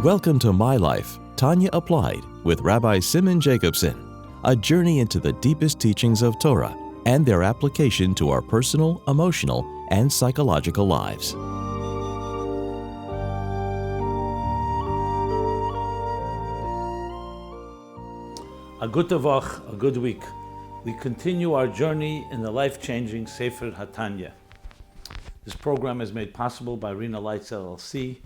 Welcome to My Life, Tanya Applied, with Rabbi Simon Jacobson, a journey into the deepest teachings of Torah and their application to our personal, emotional, and psychological lives. A good Tavach, a good week. We continue our journey in the life-changing Sefer HaTanya. This program is made possible by Rena Lights LLC,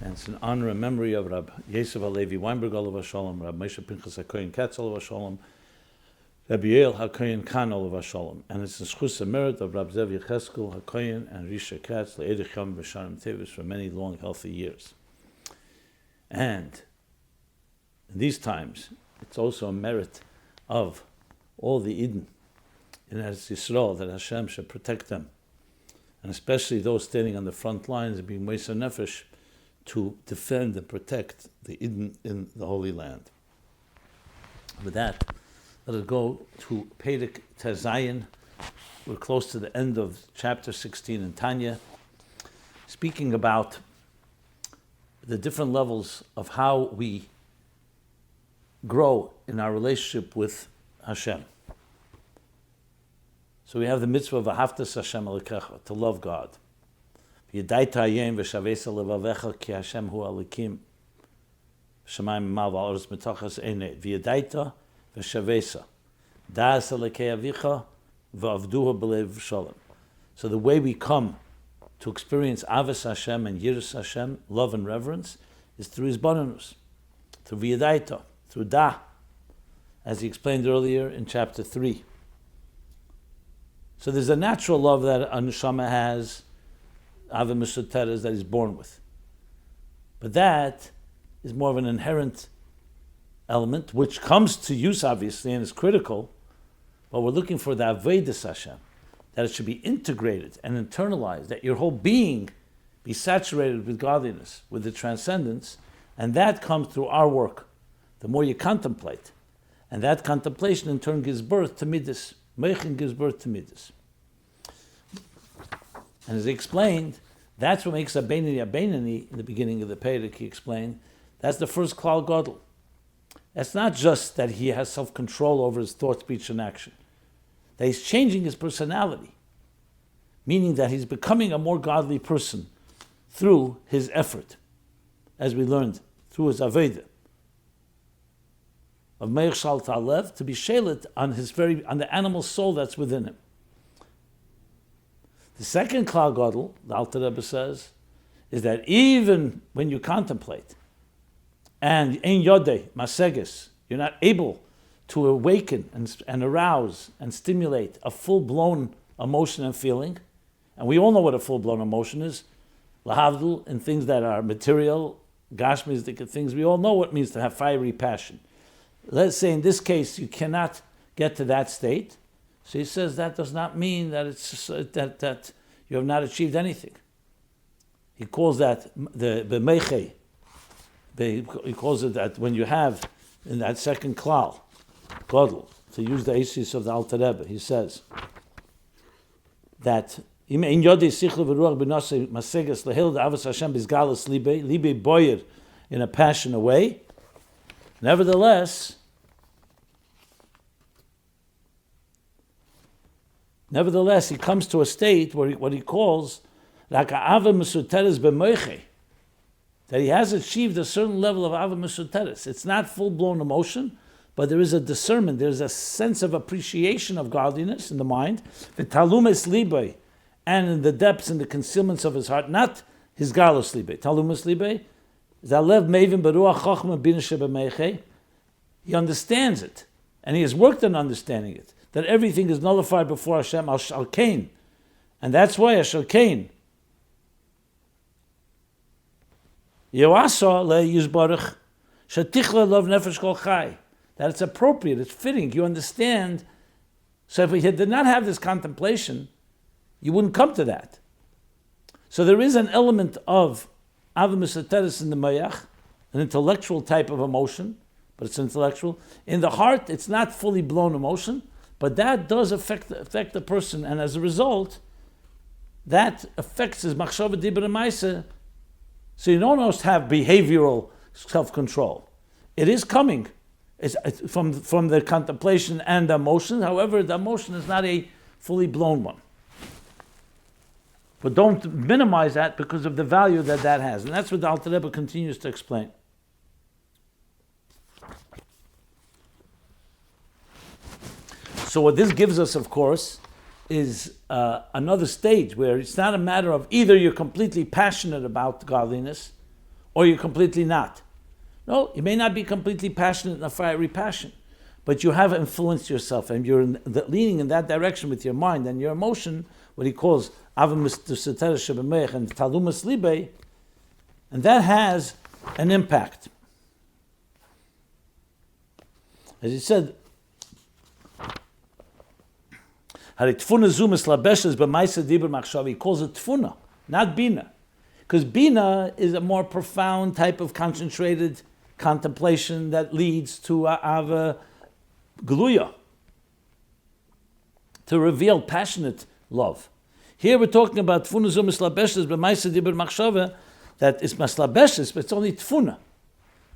and it's in honor and memory of Rab Yosef Halevi Weinberg Olav Hashalom, Rab Moshe Pinchas HaKohen Katz Olav Hashalom, Rab Yael HaKohen Khan Olav Hashalom, and it's in schus and merit of Rab Zev Yecheskel HaKohen and Risha Katz Le'edich Yom V'Sharim Tevis for many long, healthy years. And in these times, it's also a merit of all the Eden in Eretz Yisrael that Hashem should protect them, and especially those standing on the front lines and being Meiser Nefesh to defend and protect the Eden in the Holy Land. With that, let us go to Perek Tezayin. We're close to the end of chapter 16 in Tanya, speaking about the different levels of how we grow in our relationship with Hashem. So we have the mitzvah of Ahavtas Hashem Elokecha, to love God. V'yadaita hayom v'shavesa levavecha ki Hashem hu Elokim v'shamayim v'mal v'aretz mitachas einei. V'yadaita v'shavesa da'as Elokei avicha v'avduha b'lev shalom. So the way we come to experience Avos Hashem and Yiras Hashem, love and reverence, is through His bonus, through V'yadaita, through Da, as he explained earlier in chapter 3. So there's a natural love that a neshama has, Ava Mesuteres, that he's born with. But that is more of an inherent element, which comes to use, obviously, and is critical, but we're looking for the Avodas Hashem, that it should be integrated and internalized, that your whole being be saturated with godliness, with the transcendence, and that comes through our work. The more you contemplate, and that contemplation in turn gives birth to Midas. Meichen gives birth to Midas. And as he explained, that's what makes a Beinani in the beginning of the Perek. He explained, that's the first Klal Gadol. That's not just that he has self-control over his thought, speech, and action. That he's changing his personality, meaning that he's becoming a more godly person through his effort, as we learned, through his Aveda of Meir Shal Ta'alev, to be shalit on the animal soul that's within him. The second Klal Gadol, the Alter Rebbe says, is that even when you contemplate, and Ein Yodei, Maseges, you're not able to awaken and arouse and stimulate a full-blown emotion and feeling, and we all know what a full-blown emotion is, lahavdul, in things that are material, gashmistic things, we all know what it means to have fiery passion. Let's say in this case you cannot get to that state. So he says that does not mean that it's just, that you have not achieved anything. He calls that the meiche. He calls it that when you have in that second klal, Gadol, to use the asis of the Alter Rebbe, he says that in yodei sichel v'ruach b'nasei maseges lehil avos Hashem bizgalus libe boyer, in a passion away. Nevertheless, he comes to a state where what he calls like Ava Mesuteres b'moiche, that he has achieved a certain level of Ava Mesuteres. It's not full-blown emotion, but there is a discernment, there's a sense of appreciation of godliness in the mind, v'talumes libe, and in the depths and the concealments of his heart, not his galus libe. Talumes libe, Zalev Mevin Beruach Chochma Binashe B'meiche. He understands it, and he has worked on understanding it, that everything is nullified before Hashem al Shalkein, and that's why Shalkein Yoasa Le Yizbarach Shatichla Love Nefesh Kol Chai, that it's appropriate, it's fitting. You understand. So if he did not have this contemplation, you wouldn't come to that. So there is an element of Ava Mesuteres in the Mayach, an intellectual type of emotion, but it's intellectual. In the heart, it's not fully blown emotion, but that does affect the person, and as a result, that affects his machshava dibra ma'aseh. So you don't just have behavioral self-control. It is coming. It's from the contemplation and the emotion. However, the emotion is not a fully blown one. But don't minimize that because of the value that has. And that's what the Alter Rebbe continues to explain. So what this gives us, of course, is another stage where it's not a matter of either you're completely passionate about godliness or you're completely not. No, you may not be completely passionate in a fiery passion, but you have influenced yourself and you're leaning in that direction with your mind and your emotion, what he calls Avamis Tuseter Shebemech and Talumas Libe, and that has an impact. As he said, he calls it tfuna, not bina. Because bina is a more profound type of concentrated contemplation that leads to ava gluya, to reveal passionate love. Here we're talking about tfuna zu mislabeshes b'maisa dibur machshava, that is maslabeshes, but it's only tfuna.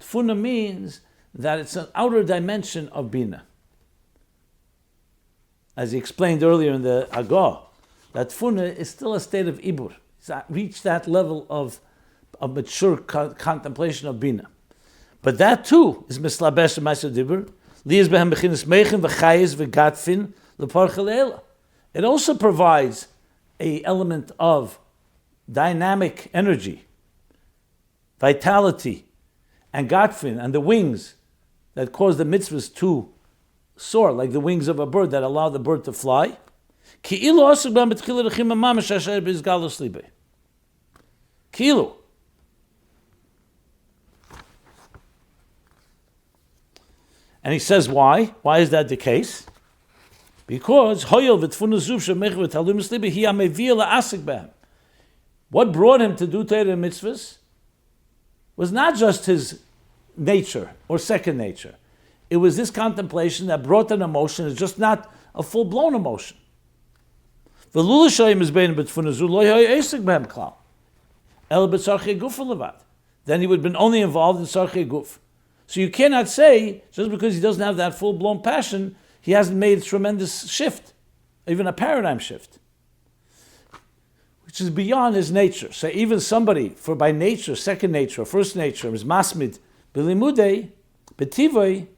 Tfuna means that it's an outer dimension of bina. As he explained earlier in the Agah, that tfuna is still a state of ibur. It's not reached that level of mature contemplation of bina. But that too is mislabesh ma'aser dibur. Lies behem bechinas meichen v'chayes v'gatfin l'par chaleila. It also provides a element of dynamic energy, vitality, and gatfin, and the wings that cause the mitzvahs to soar, like the wings of a bird that allow the bird to fly. Kilu. And he says why? Why is that the case? Because what brought him to do Torah mitzvahs was not just his nature or second nature. It was this contemplation that brought an emotion. It's just not a full-blown emotion. Then he would have been only involved in sarchei guf. So you cannot say, just because he doesn't have that full-blown passion, he hasn't made a tremendous shift, even a paradigm shift, which is beyond his nature. So even somebody, for by nature, second nature, first nature, is masmid, bilimudei, betivoi,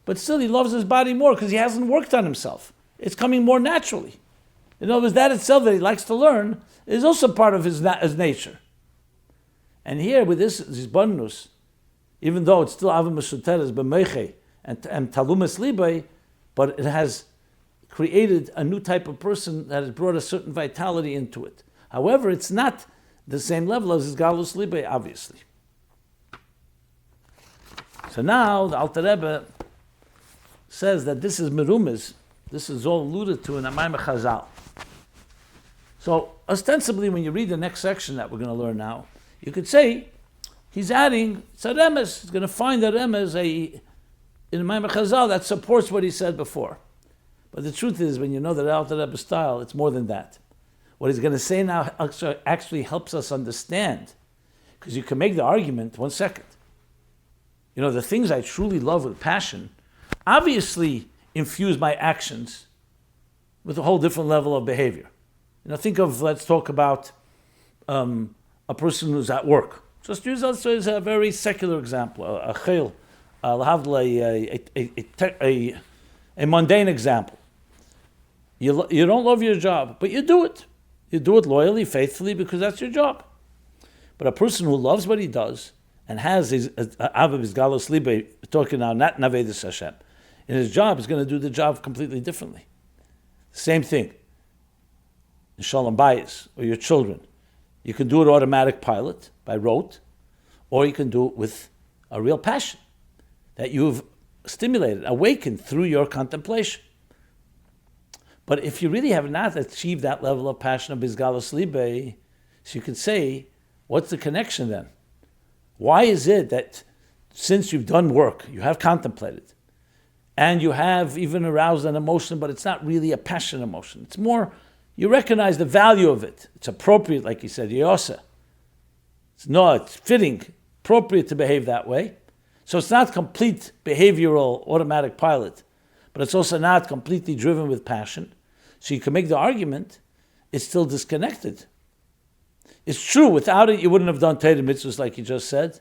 but still he loves his body more because he hasn't worked on himself. It's coming more naturally. In other words, that itself that he likes to learn is also part of his nature. And here with this bonus, even though it's still avim meshuteres b'meiche and talumas libe, but it has created a new type of person that has brought a certain vitality into it. However, it's not the same level as his galus libe, obviously. So now the Alter Rebbe says that this is merumiz. This is all alluded to in Amayim Chazal. So ostensibly, when you read the next section that we're going to learn now, you could say he's adding it's a remez. He's going to find a remez in Amayim Chazal that supports what he said before. But the truth is, when you know the Alter Rebbe style, it's more than that. What he's going to say now actually helps us understand, because you can make the argument. 1 second. You know, the things I truly love with passion obviously infuse my actions with a whole different level of behavior. You know, think of, let's talk about a person who's at work. Just use that as a very secular example, a chayil. I'll have a mundane example. You don't love your job, but you do it. You do it loyally, faithfully, because that's your job. But a person who loves what he does and has his Avav his Galos Libe, talking now, not Navedis Hashem, in his job is going to do the job completely differently. Same thing. In Shalom Bayis, or your children. You can do it automatic pilot, by rote, or you can do it with a real passion that you've stimulated, awakened through your contemplation. But if you really have not achieved that level of passion of Bizgalos Libe, so you could say, what's the connection then? Why is it that since you've done work, you have contemplated, and you have even aroused an emotion, but it's not really a passion emotion. It's more, you recognize the value of it. It's appropriate, like you said, Yosa. It's fitting, appropriate to behave that way. So it's not complete behavioral automatic pilot, but it's also not completely driven with passion. So you can make the argument, it's still disconnected. It's true, without it, you wouldn't have done Torah mitzvahs like you just said.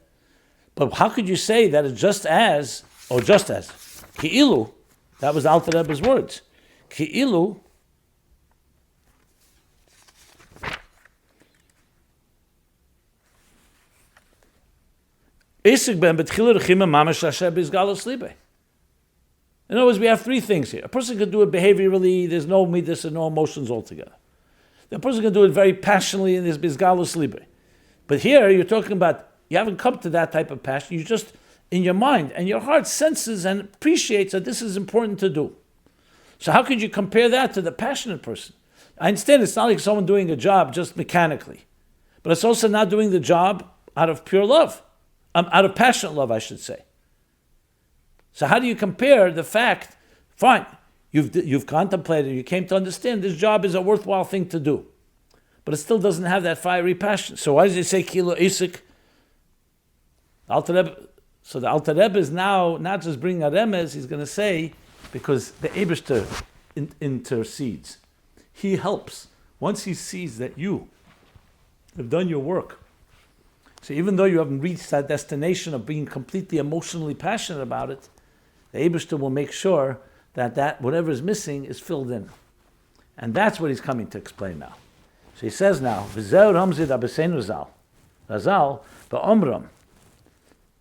But how could you say that it's just as, Ki'ilu, that was Alter Rebbe's words. Ki'ilu, in other words, we have three things here. A person can do it behaviorally, there's no midas and no emotions altogether. The person can do it very passionately and there's bizgalus libe. But here you're talking about, you haven't come to that type of passion, you just, in your mind and your heart senses and appreciates that this is important to do. So how could you compare that to the passionate person? I understand it's not like someone doing a job just mechanically, but it's also not doing the job out of pure love, out of passionate love, I should say. So how do you compare the fact, fine, you've contemplated, you came to understand this job is a worthwhile thing to do, but it still doesn't have that fiery passion. So why does it say Kilo Isik? So the Alter Rebbe is now not just bringing a remez, he's going to say, because the Eibishter intercedes. He helps. Once he sees that you have done your work, so even though you haven't reached that destination of being completely emotionally passionate about it, the Eibishter will make sure that whatever is missing is filled in. And that's what he's coming to explain now. So he says now, V'zeh ramzid abesenu zal, Razal, v'omram,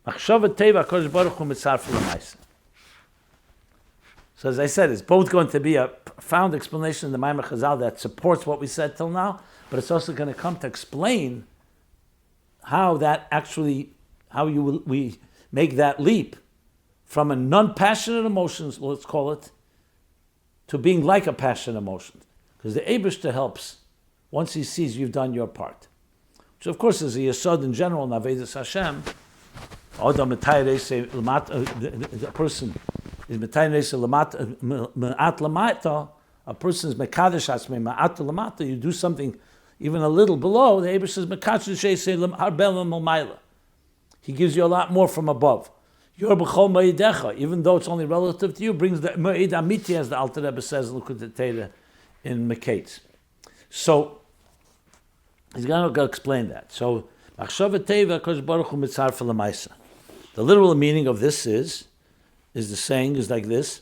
machshavat teva HaKadosh Baruch Hu mitzarfu l'maisa. So as I said, it's both going to be a profound explanation in the Maimar Chazal that supports what we said till now, but it's also going to come to explain how we make that leap from a non-passionate emotions, let's call it, to being like a passionate emotion. Because the Eibishter helps once he sees you've done your part. Which of course is a yesod in general in Avedis Hashem. The person is ma'at lamata, a person is mekadesh asmei ma'at lamata, you do something even a little below, the Eibishter says mekadesh sheisei harbel l'mayla. He gives you a lot more from above. Your b'chol ma'idecha, even though it's only relative to you, brings the ma'id amiti, as the Alter Rebbe says, look at the Torah in Mekates. So, he's going to explain that. So, the literal meaning of this is the saying is like this,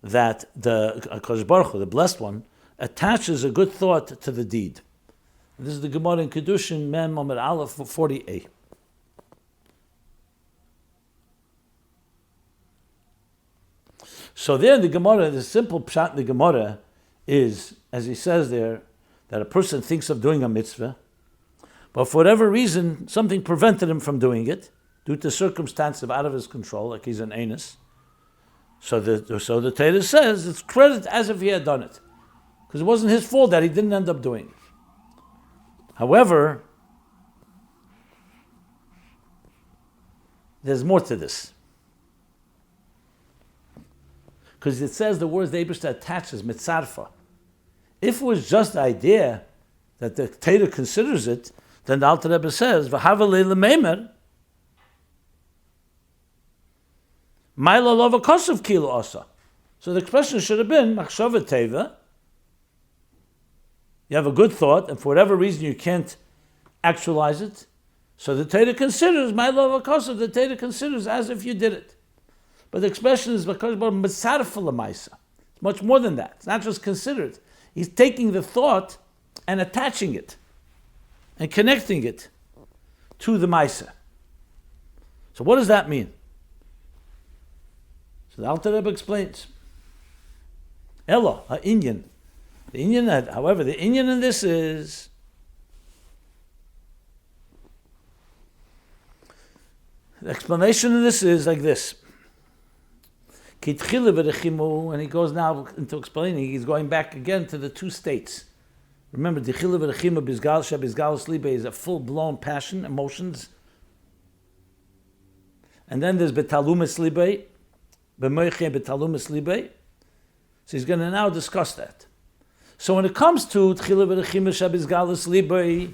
that the HaKadosh Baruch Hu, the Blessed One, attaches a good thought to the deed. And this is the Gemara in Kedushin, Mem Omer Aleph 40a. So there in the Gemara, the simple pshat in the Gemara is, as he says there, that a person thinks of doing a mitzvah, but for whatever reason, something prevented him from doing it, due to circumstances out of his control, like he's an anus. So the Torah says it's credited as if he had done it, because it wasn't his fault that he didn't end up doing it. However, there's more to this. Because it says the words the Eibishter attaches, mitzarfa. If it was just the idea that the Torah considers it, then the Alter Rebbe says, v'hava leila meimer, ma'ila lova kosav kilo asa. So the expression should have been, machshava teva, you have a good thought, and for whatever reason you can't actualize it, so the Torah considers, ma'ila lova kosav, the Torah considers as if you did it. But the expression is because it's much more than that. It's not just considered. He's taking the thought and attaching it and connecting it to the Maisa. So what does that mean? So the Alter Rebbe explains. Ella, a Inyan. However, the Inyan in this is the explanation of this is like this. And he goes now into explaining, he's going back again to the two states. Remember, Dichila v'rechima bizgalus libe is a full-blown passion, emotions. And then there's betalumis libe, b'moiche betalumis libe. So he's going to now discuss that. So when it comes to Dichila v'rechima bizgalus libe,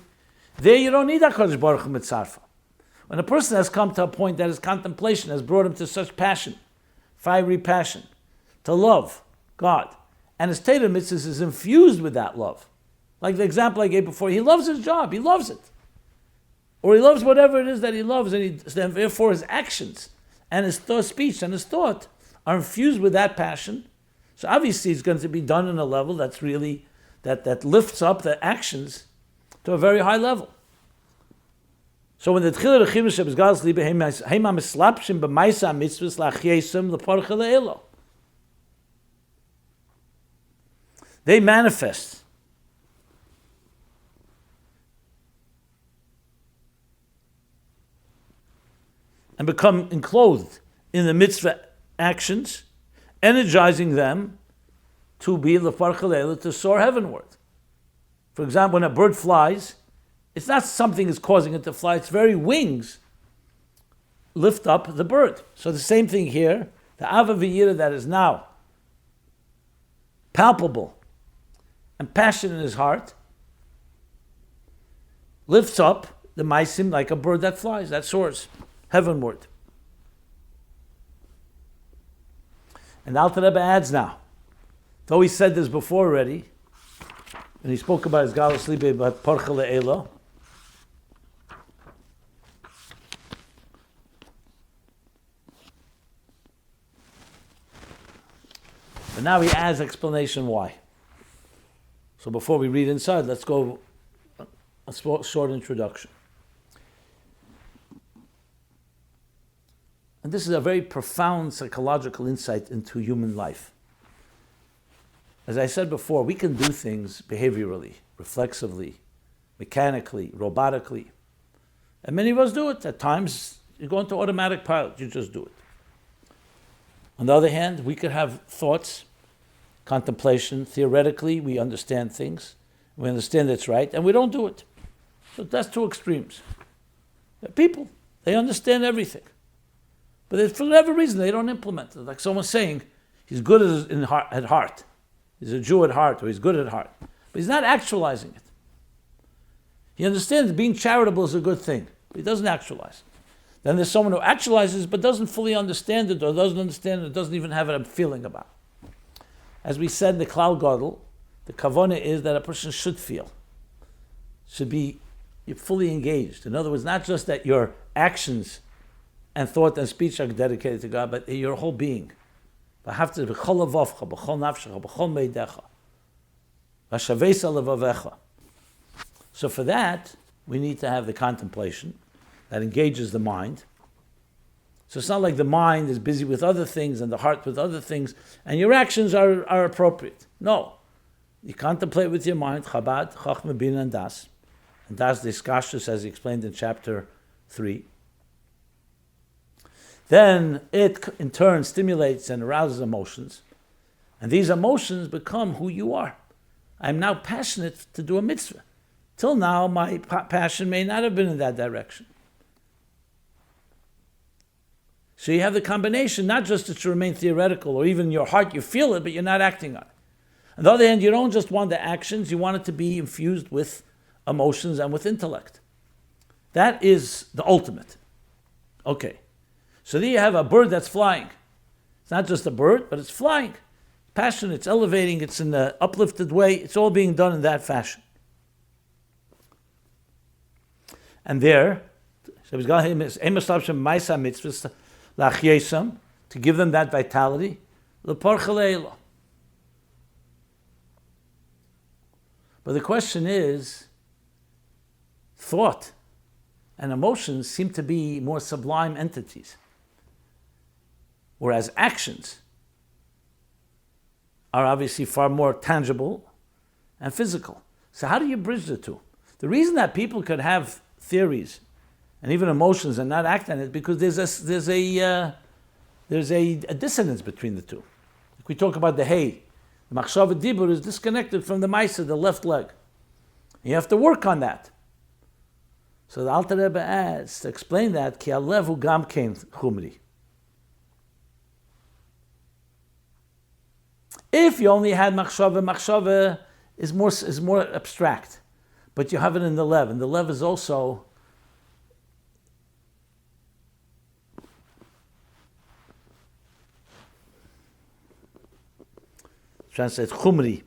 there you don't need HaKadosh Baruch Hu mitzarfa. When a person has come to a point that his contemplation has brought him to such passion, fiery passion, to love God, and his Torah mitzvahs is infused with that love. Like the example I gave before, he loves his job, he loves it. Or he loves whatever it is that he loves, and therefore his actions and his speech and his thought are infused with that passion. So obviously it's going to be done on a level that's really, that lifts up the actions to a very high level. So when the Tchila Rechim Shebes Galas Liebe Heima Mislapshim B'Maisa Mitzvahs Lachyesim L'Parcha Le'elo, they manifest and become enclosed in the mitzvah actions, energizing them to be L'Parcha Le'elo, to soar heavenward. For example, when a bird flies, it's not something is causing it to fly, its very wings lift up the bird. So the same thing here, the Ava V'yira that is now palpable and passion in his heart lifts up the Maisim like a bird that flies, that soars heavenward. And Alter Rebbe adds now, though he said this before already, and he spoke about his Galas Libe about Parcha Le'elo, but now he adds explanation why. So before we read inside, let's go a short introduction. And this is a very profound psychological insight into human life. As I said before, we can do things behaviorally, reflexively, mechanically, robotically. And many of us do it. At times, you go into automatic pilot, you just do it. On the other hand, we could have thoughts, contemplation. Theoretically, we understand things. We understand it's right, and we don't do it. So that's two extremes. People, they understand everything. But for whatever reason, they don't implement it. Like someone saying, he's good at heart. He's a Jew at heart, or he's good at heart. But he's not actualizing it. He understands being charitable is a good thing, but he doesn't actualize it. Then there's someone who actualizes but doesn't fully understand it, or doesn't understand it, or doesn't even have a feeling about it. As we said in the Klal Gadol, the kavana is that a person should feel, should be fully engaged. In other words, not just that your actions and thought and speech are dedicated to God, but your whole being. So for that, we need to have the contemplation that engages the mind. So it's not like the mind is busy with other things and the heart with other things, and your actions are appropriate. No. You contemplate with your mind, Chabad, Chachma, Bina, and Das. And Das Diskashus, as he explained in chapter 3. Then it, in turn, stimulates and arouses emotions. And these emotions become who you are. I'm now passionate to do a mitzvah. Till now, my passion may not have been in that direction. So you have the combination, not just that you remain theoretical, or even in your heart you feel it, but you're not acting on it. On the other hand, you don't just want the actions, you want it to be infused with emotions and with intellect. That is the ultimate. Okay. So there you have a bird that's flying. It's not just a bird, but it's flying. Passion, it's elevating, it's in an uplifted way. It's all being done in that fashion. And there, to give them that vitality, but the question is, thought and emotions seem to be more sublime entities, whereas actions are obviously far more tangible and physical. So how do you bridge the two? The reason that people could have theories and even emotions and not act on it, because there's a dissonance between the two. If we talk about the hay, the machshava dibur is disconnected from the maisa, the left leg. You have to work on that. So the Alter Rebbe adds to explain that ki alevu gam kein chumri. If you only had machshava is more abstract, but you have it in the lev, and the lev is also translates chumri.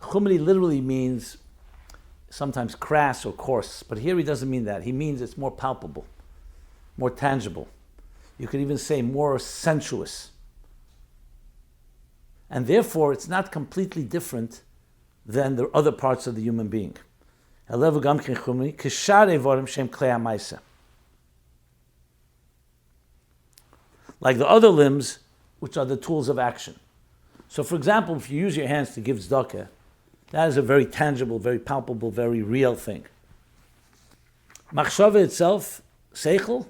Chumri literally means sometimes crass or coarse, but here he doesn't mean that. He means it's more palpable, more tangible. You could even say more sensuous. And therefore, it's not completely different than the other parts of the human being. Like the other limbs, which are the tools of action. So for example, if you use your hands to give tzedakah, that is a very tangible, very palpable, very real thing. Machshava itself, seichel,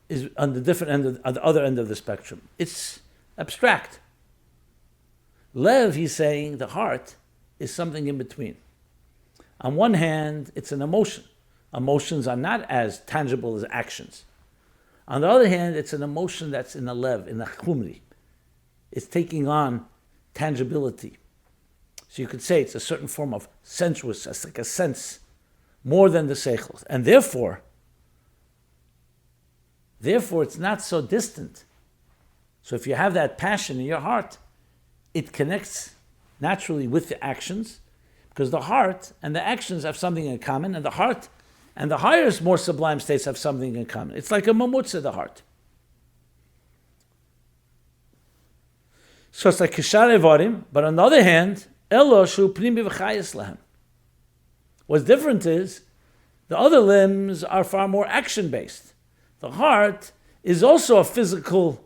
is on the different end, on the other end of the spectrum. It's abstract. Lev, he's saying, the heart, is something in between. On one hand, it's an emotion. Emotions are not as tangible as actions. On the other hand, it's an emotion that's in the lev, in the chumri. It's taking on tangibility. So you could say it's a certain form of sensuous, it's like a sense, more than the seichel. And therefore, it's not so distant. So if you have that passion in your heart, it connects naturally with the actions, because the heart and the actions have something in common, and the heart and the higher, more sublime states have something in common. It's like a mamutza, the heart. So it's like kishar evarim, but on the other hand, elo shu primi v'chayis lahem. What's different is the other limbs are far more action-based. The heart is also a physical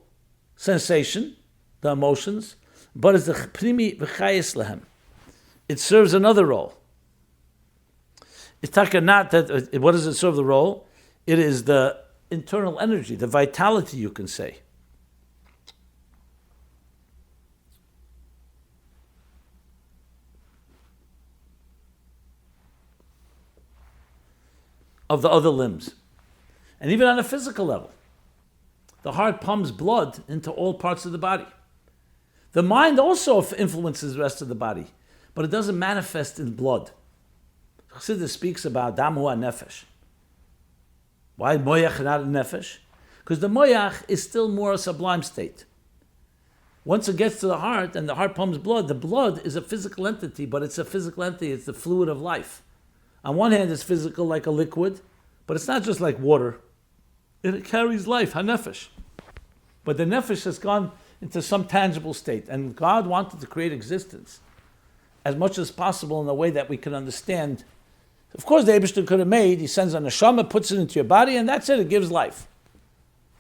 sensation, the emotions, but it's the primi v'chayis lahem. It serves another role. It's not that. What does it serve the role? It is the internal energy, the vitality, you can say. Of the other limbs. And even on a physical level, the heart pumps blood into all parts of the body. The mind also influences the rest of the body, but it doesn't manifest in blood. Chassidus speaks about dam hu nefesh. Why moyach not nefesh? Because the moyach is still more a sublime state. Once it gets to the heart and the heart pumps blood, the blood is a physical entity, but it's a physical entity, it's the fluid of life. On one hand, it's physical like a liquid, but it's not just like water. It carries life, hanefesh. But the nefesh has gone into some tangible state, and God wanted to create existence as much as possible in a way that we can understand. Of course, the Eibishter could have made, he sends a neshama, puts it into your body, and that's it gives life.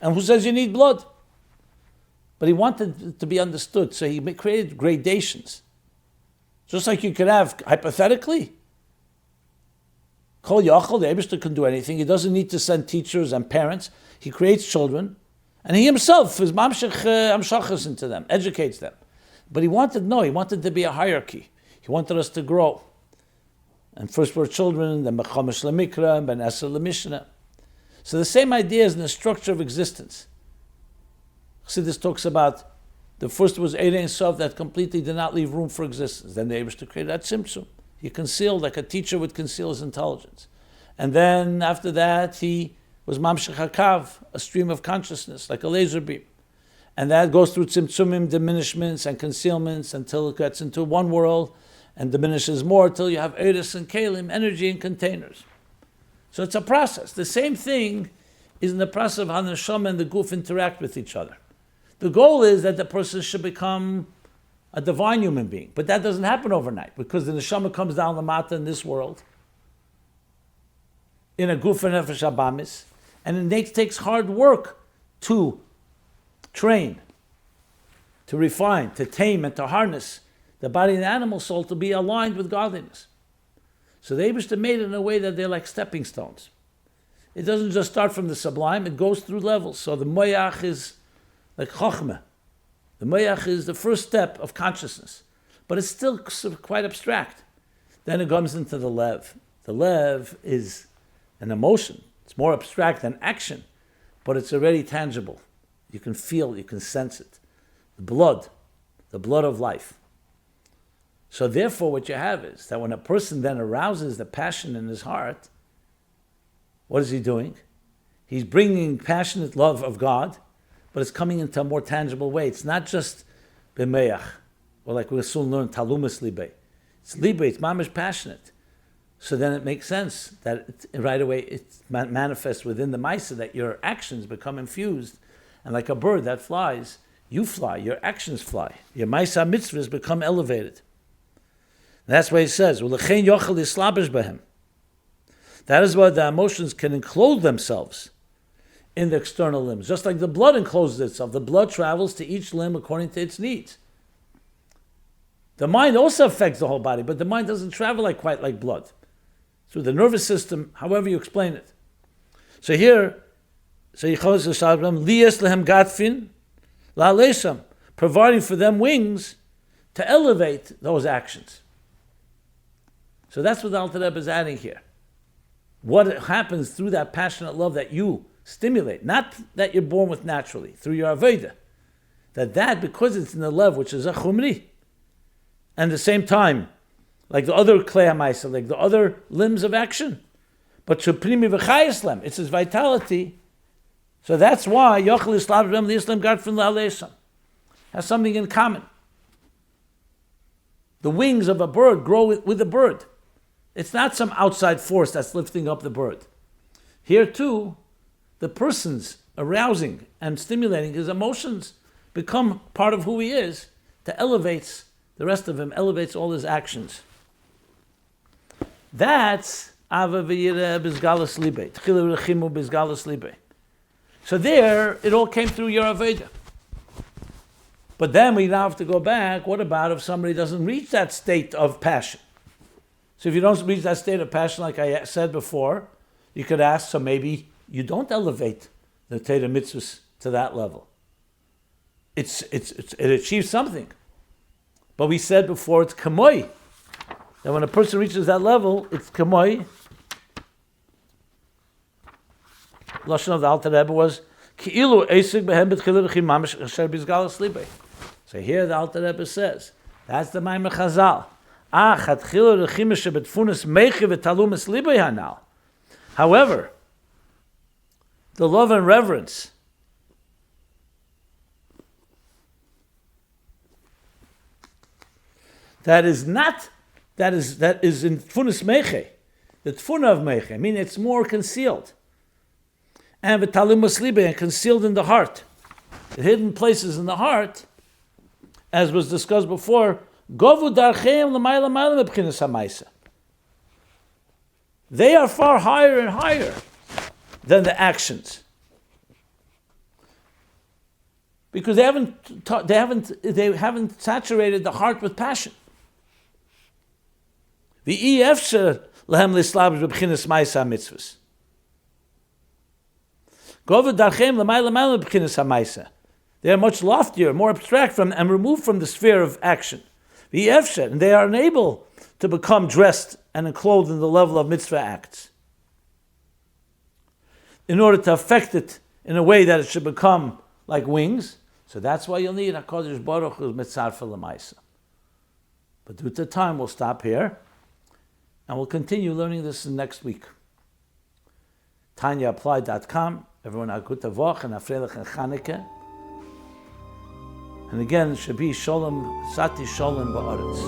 And who says you need blood? But he wanted it to be understood, so he created gradations. Just like you could have, hypothetically, Kol Yachal, the Eibishter can do anything. He doesn't need to send teachers and parents. He creates children, and he himself is mamshech amshachas into them, educates them. But he wanted to be a hierarchy. He wanted us to grow. And first we're children, then Mechamesh Lemikra, and Ben Eser Lemishnah. So the same idea is in the structure of existence. Chassidus talks about the first was Ein Sof that completely did not leave room for existence. Then the Eibishter created that Tzimtzum. He concealed, like a teacher would conceal his intelligence. And then after that, he was Mamshech HaKav, a stream of consciousness, like a laser beam. And that goes through tzimtzumim, diminishments and concealments until it gets into one world and diminishes more till you have Edison, Kalim, energy in containers. So it's a process. The same thing is in the process of how the neshama and the guf interact with each other. The goal is that the person should become a divine human being. But that doesn't happen overnight because the neshama comes down the mata in this world in a guf and nefesh abamis, and it takes hard work to train, to refine, to tame, and to harness the body and the animal soul to be aligned with godliness. So the Eibishter made it in a way that they're like stepping stones. It doesn't just start from the sublime, it goes through levels. So the moyach is like chokhmah. The moyach is the first step of consciousness, but it's still quite abstract. Then it comes into the lev. The lev is an emotion. It's more abstract than action, but it's already tangible. You can feel, you can sense it. The blood of life. So therefore what you have is that when a person then arouses the passion in his heart, what is he doing? He's bringing passionate love of God, but it's coming into a more tangible way. It's not just b'meach, or like we'll soon learn, talumas libe. It's libe, it's mamish passionate. So then it makes sense that right away it manifests within the maisa that your actions become infused. And like a bird that flies, you fly, your actions fly. Your maisa mitzvahs become elevated. And that's why he says, "U'lechein yochel yislabish behem." That is why the emotions can enclose themselves in the external limbs. Just like the blood encloses itself. The blood travels to each limb according to its needs. The mind also affects the whole body, but the mind doesn't travel quite like blood. Through the nervous system, however you explain it. So here, liyes lehem gatfin la'alesam, providing for them wings to elevate those actions. So that's what the Alter Rebbe is adding here. What happens through that passionate love that you stimulate, not that you're born with naturally, through your Aveda. That because it's in the love, which is a chumri, and at the same time, like the other klei hamaisa, like the other limbs of action, but suprimi v'chayis lem, it's its vitality. So that's why yochel islav rem li'islam gartfin la'alesam has something in common. The wings of a bird grow with the bird. It's not some outside force that's lifting up the bird. Here too, the person's arousing and stimulating his emotions become part of who he is, to elevates the rest of him, elevates all his actions. That's Ava v'yireh b'izgalus libe. Tchilu rechimu b'izgalus libe. So there, it all came through your Aveda. But then we now have to go back. What about if somebody doesn't reach that state of passion? So if you don't reach that state of passion, like I said before, you could ask, so maybe you don't elevate the Torah mitzvahs to that level. It achieves something. But we said before, it's kamoi. That when a person reaches that level, it's kamoi. Lashon of the Alter Rebbe was, Ki'ilu eisig behem b'tchilu rechim mamish asher b'izgalus libe. So here the Alter Rebbe says, that's the Maimer Chazal. However, the love and reverence that is in tfunas meche, the tfuna of meche, I mean it's more concealed, and v'talumas libe, and concealed in the heart, the hidden places in the heart, as was discussed before. Govu darcheim l'mayla mayla mebchinas hamaisa. They are far higher and higher than the actions, because they haven't saturated the heart with passion. The efsher lehem lislabish bebchinas ma'isa mitzvahs. Govu darcheim l'mayla mayla mebchinas hamaisa. They are much loftier, more abstract from and removed from the sphere of action. The efsher, and they are unable to become dressed and clothed in the level of mitzvah acts, in order to affect it in a way that it should become like wings. So that's why you'll need HaKadosh Baruch Hu's mitzarfa l'maisa. But due to time, we'll stop here, and we'll continue learning this next week. TanyaApplied.com. Everyone, a good tavoch and a freilich and Chanukah. And again, Shabi Shalom, Sati Shalom Ba'aretz.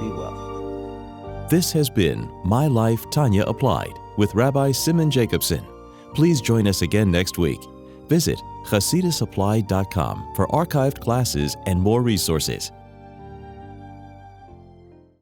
Be well. This has been My Life, Tanya Applied with Rabbi Simon Jacobson. Please join us again next week. Visit ChasidusApplied.com for archived classes and more resources.